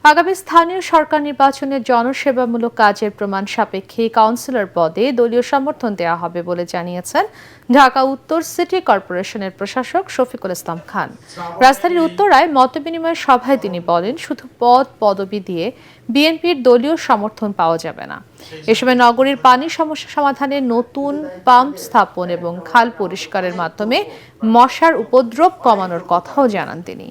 আগামী স্থানীয় সরকার নির্বাচনে জনসেবামূলক কাজের প্রমাণ সাপেক্ষে কাউন্সিলর পদে দলীয় সমর্থন দেওয়া হবে বলে জানিয়েছেন ঢাকা উত্তর সিটি কর্পোরেশনের প্রশাসক শফিকুল ইসলাম খান। রাজধানীর উত্তরায় মতবিনিময় সভায় তিনি বলেন, শুধু পদবি দিয়ে বিএনপির দলীয় সমর্থন পাওয়া যাবে না। এ সময় নগরীর পানি সমস্যা সমাধানে নতুন পাম্প স্থাপন এবং খাল পরিষ্কারের মাধ্যমে মশার উপদ্রব কমানোর কথাও জানান তিনি।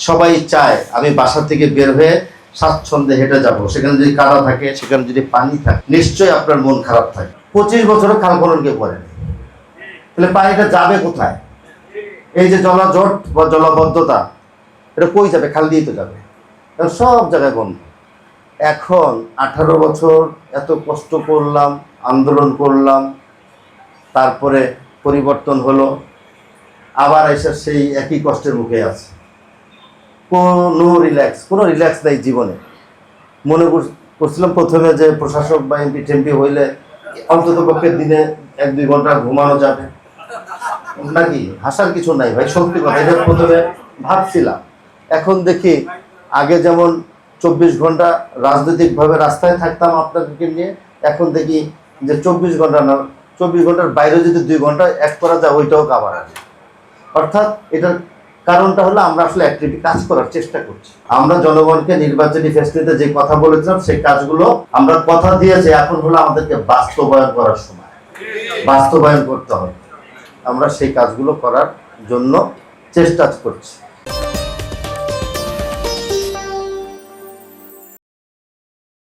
সবাই চায় আমি বাসা থেকে বের হয়ে স্বাচ্ছন্দ্যে হেঁটে যাব, সেখানে যদি কাদা থাকে, সেখানে যদি পানি থাকে, নিশ্চয়ই আপনার মন খারাপ থাকে। 25 বছরও খাল খনন কেউ করেনি, তাহলে পানিটা যাবে কোথায়? এই যে জলাজট বা জলাবদ্ধতা, এটা কই যাবে? খাল দিয়েই তো যাবে, সব জায়গায় বন্ধ। এখন 18 বছর এত কষ্ট করলাম, আন্দোলন করলাম, তারপরে পরিবর্তন হলো, আবার এসে সেই একই কষ্টের মুখে আছে। কোনো রিল্যাক্স নাই জীবনে। মনে করছিলাম প্রথমে যে প্রশাসক বা এমপি টেমপি হইলে অন্তত পক্ষে দিনে 1-2 ঘন্টা ঘুমানো যাবে নাকি, হাসার কিছু নাই ভাই, সত্যি কথা। এটা প্রথমে ভাবছিলাম, এখন দেখি আগে যেমন 24 ঘন্টা রাজনৈতিকভাবে রাস্তায় থাকতাম আপনাদেরকে নিয়ে, এখন দেখি যে 24 ঘন্টা না, 24 ঘন্টার বাইরে যদি 2 ঘন্টা এক করা যায়, ওইটাও কাভার আছে। অর্থাৎ এটার কারণটা হলো আমরা আসলে অ্যাক্টিভলি কাজ করার চেষ্টা করছি। আমরা জনগণকে নির্বাচনী ফেস্টিতে যে কথা বলেছিলাম, সেই কাজগুলো আমরা কথা দিয়েছি, এখন হলো আমাদেরকে বাস্তবায়ন করার সময়, বাস্তবায়ন করতে হবে। আমরা সেই কাজগুলো করার জন্য চেষ্টা করছি।